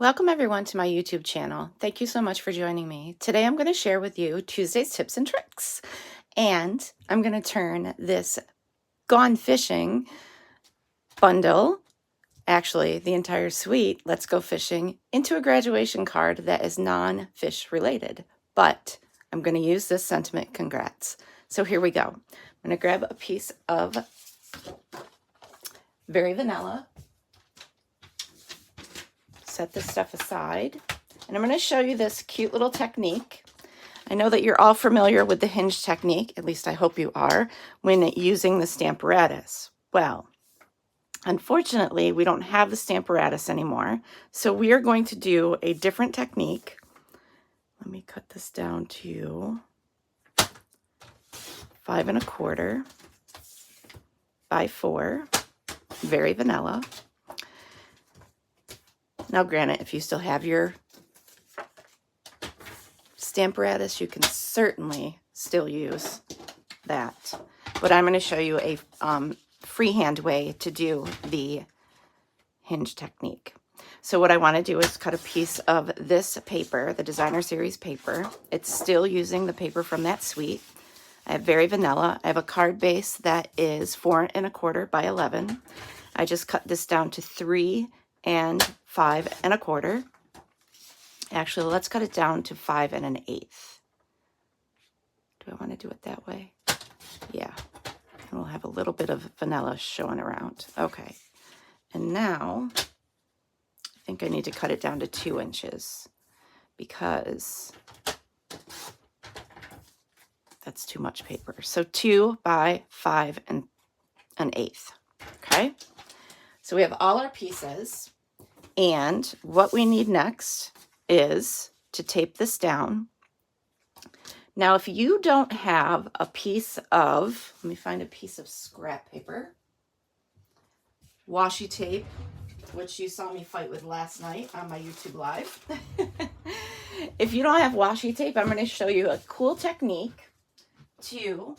Welcome everyone to my YouTube channel. Thank you so much for joining me. Today I'm going to share with you Tuesday's tips and tricks. And I'm going to turn this Gone Fishing bundle, actually the entire suite, Let's Go Fishing, into a graduation card that is non-fish related. But I'm going to use this sentiment, congrats. So here we go. I'm going to grab a piece of Very Vanilla. Set this stuff aside, and I'm going to show you this cute little technique. I know that you're all familiar with the hinge technique, at least I hope you are, when using the Stamparatus. Well, unfortunately, we don't have the Stamparatus anymore, so we are going to do a different technique. Let me cut this down to 5 1/4 by 4, Very Vanilla. Now, granted, if you still have your Stamparatus, you can certainly still use that. But I'm going to show you a freehand way to do the hinge technique. So what I want to do is cut a piece of this paper, the Designer Series paper. It's still using the paper from that suite. I have Very Vanilla. I have a card base that is 4 1/4 by 11. I just cut this down to 3 and 5 1/4. Actually, let's cut it down to 5 1/8. Do I want to do it that way? Yeah. And we'll have a little bit of vanilla showing around. Okay. And now I think I need to cut it down to 2 inches because that's too much paper. So 2 by 5 1/8. Okay. So we have all our pieces, and what we need next is to tape this down. Now, if you don't have a piece of, let me find a piece of scrap paper, washi tape, which you saw me fight with last night on my YouTube Live. If you don't have washi tape, I'm going to show you a cool technique to,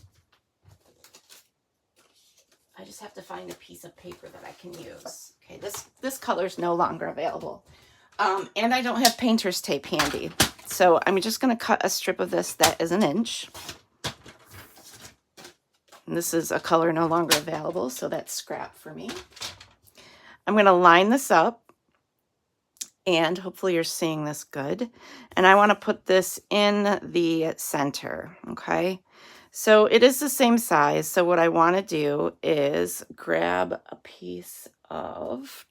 I just have to find a piece of paper that I can use. Okay, this color is no longer available. And I don't have painter's tape handy. So I'm just going to cut a strip of this that is 1 inch. And this is a color no longer available, so that's scrap for me. I'm going to line this up, and hopefully you're seeing this good. And I want to put this in the center, okay? So it is the same size. So what I want to do is grab a piece of,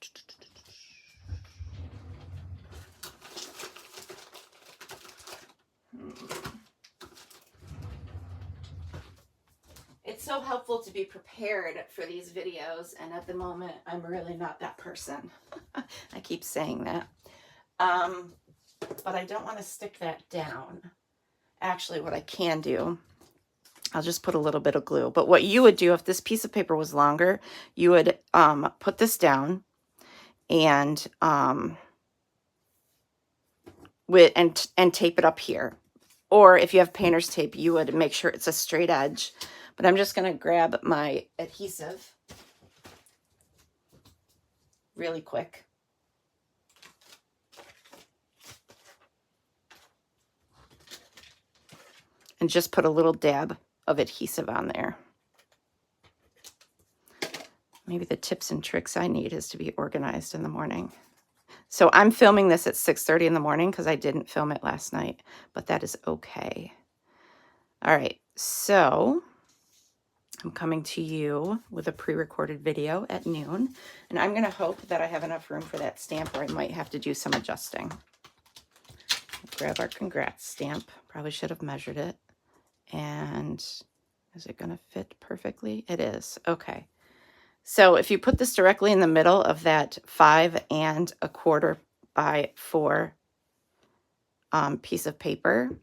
it's so helpful to be prepared for these videos, and at the moment I'm really not that person. I keep saying that. But I don't want to stick that down. Actually, what I can do, I'll just put a little bit of glue. But what you would do if this piece of paper was longer, you would put this down and tape it up here. Or if you have painter's tape, you would make sure it's a straight edge. But I'm just going to grab my adhesive really quick. And just put a little dab of adhesive on there. Maybe the tips and tricks I need is to be organized in the morning. So I'm filming this at 6:30 in the morning because I didn't film it last night, but that is okay. All right, so I'm coming to you with a pre-recorded video at noon, and I'm going to hope that I have enough room for that stamp, or I might have to do some adjusting. Grab our congrats stamp. Probably should have measured it. And is it going to fit perfectly? It is. Okay. So if you put this directly in the middle of that 5 1/4 by 4 piece of paper,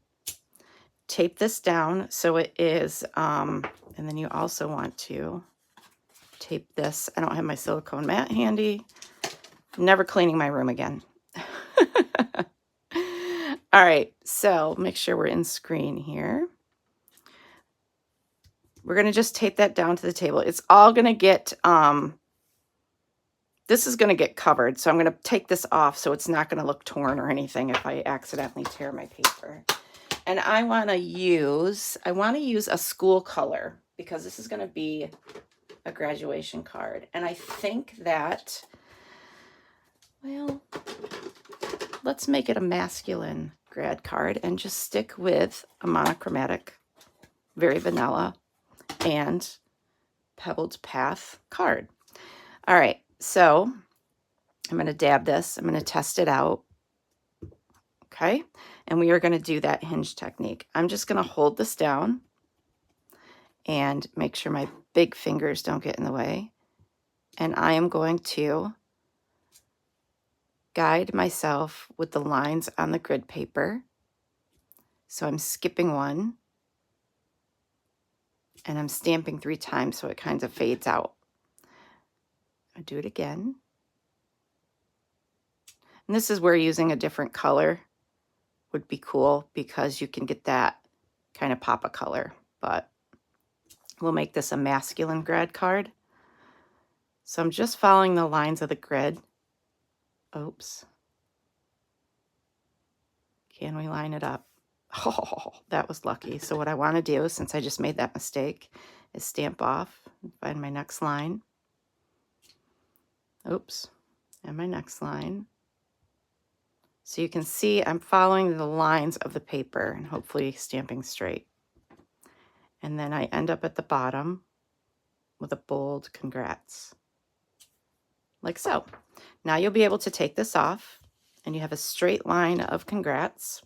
tape this down so it is, and then you also want to tape this. I don't have my silicone mat handy. I'm never cleaning my room again. All right, so make sure we're in screen here. We're going to just tape that down to the table. It's all going to get, this is going to get covered, so I'm going to take this off so it's not going to look torn or anything if I accidentally tear my paper. And I want to use a school color because this is going to be a graduation card. And I think that, well, let's make it a masculine grad card and just stick with a monochromatic, very vanilla, and pebbled path card. All right, so I'm going to dab this. I'm going to test it out. Okay, and we are going to do that hinge technique. I'm just going to hold this down and make sure my big fingers don't get in the way. And I am going to guide myself with the lines on the grid paper. So I'm skipping one and I'm stamping 3 times so it kind of fades out. I'll do it again. And this is where using a different color would be cool because you can get that kind of pop of color, but we'll make this a masculine grad card. So I'm just following the lines of the grid. Oops. Can we line it up? Oh, that was lucky. So what I want to do, since I just made that mistake, is stamp off and find my next line. Oops. And my next line. So you can see I'm following the lines of the paper and hopefully stamping straight. And then I end up at the bottom with a bold congrats. Like so. Now you'll be able to take this off and you have a straight line of congrats.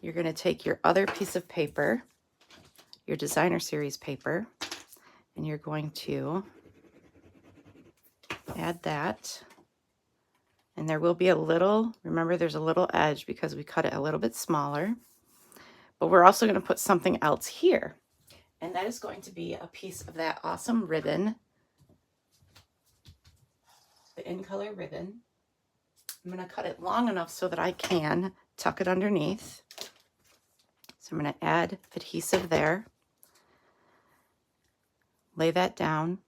You're going to take your other piece of paper, your designer series paper, and you're going to add that. And there will be a little, remember there's a little edge because we cut it a little bit smaller. But we're also going to put something else here. And that is going to be a piece of that awesome ribbon, the In Color ribbon. I'm going to cut it long enough so that I can tuck it underneath. So I'm going to add adhesive there. Lay that down.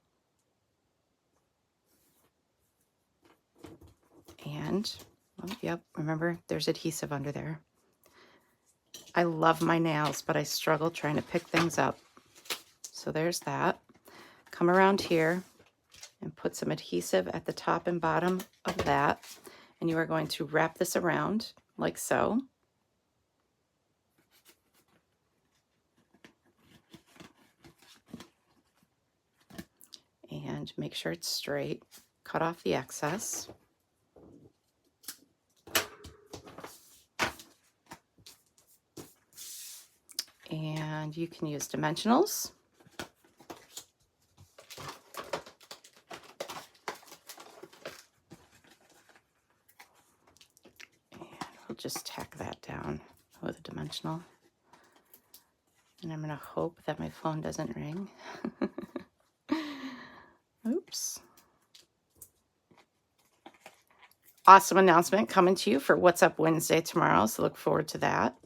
And, oh, yep, remember there's adhesive under there. I love my nails, but I struggle trying to pick things up. So there's that. Come around here and put some adhesive at the top and bottom of that. And you are going to wrap this around like so. And make sure it's straight. Cut off the excess. And you can use dimensionals. And we'll just tack that down with a dimensional. And I'm going to hope that my phone doesn't ring. Oops. Awesome announcement coming to you for What's Up Wednesday tomorrow, so look forward to that.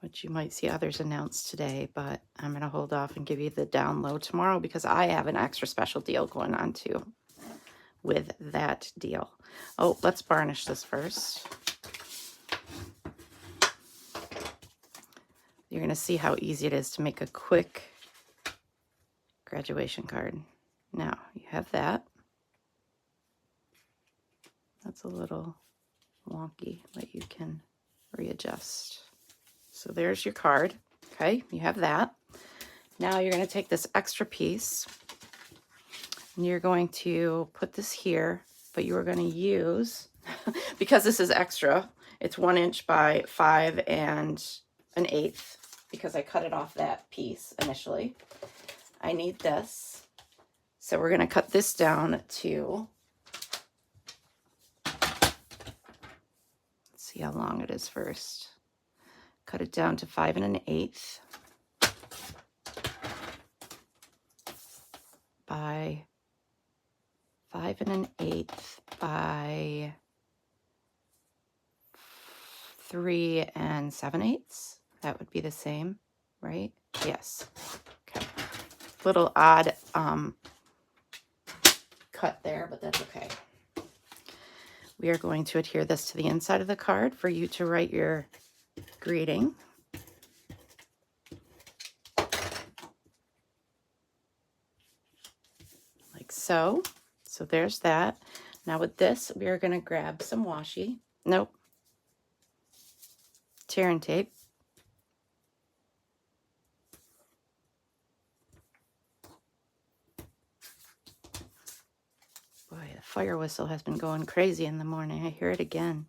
Which you might see others announced today, but I'm going to hold off and give you the download tomorrow because I have an extra special deal going on too with that deal. Oh, let's varnish this first. You're going to see how easy it is to make a quick graduation card. Now, you have that. That's a little wonky, but you can readjust. So there's your card. Okay, you have that. Now you're going to take this extra piece and you're going to put this here, but you are going to use, because this is extra, it's 1 inch by 5 1/8 because I cut it off that piece initially. I need this. So we're going to cut this down to, let's see how long it is first. Cut it down to 5 1/8 by 5 1/8 by 3 7/8. That would be the same. right? Yes. Okay. Little odd cut there, but that's okay. We are going to adhere this to the inside of the card for you to write your greeting. Like so. So there's that. Now with this, we are going to grab some washi. Nope. Tear and tape. Boy, the fire whistle has been going crazy in the morning. I hear it again.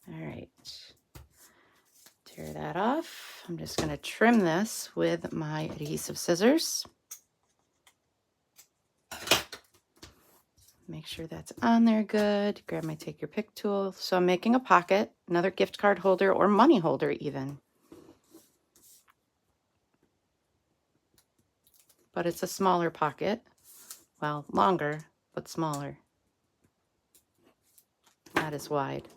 All right. Tear that off. I'm just going to trim this with my adhesive scissors. Make sure that's on there good. Grab my take your pick tool. So I'm making a pocket, another gift card holder or money holder even. But it's a smaller pocket. Well, longer, but smaller. Not as wide.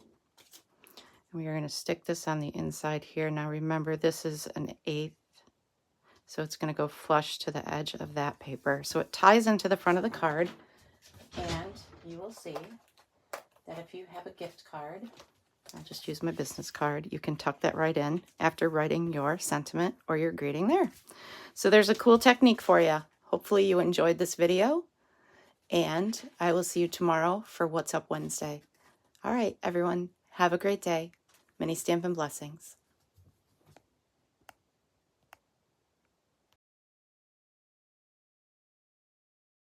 And we are going to stick this on the inside here. Now remember, this is an 1/8. So it's going to go flush to the edge of that paper. So it ties into the front of the card. And you will see that if you have a gift card, I'll just use my business card, you can tuck that right in after writing your sentiment or your greeting there. So there's a cool technique for you. Hopefully you enjoyed this video, and I will see you tomorrow for What's Up Wednesday. All right, everyone, have a great day. Many Stampin' Blessings.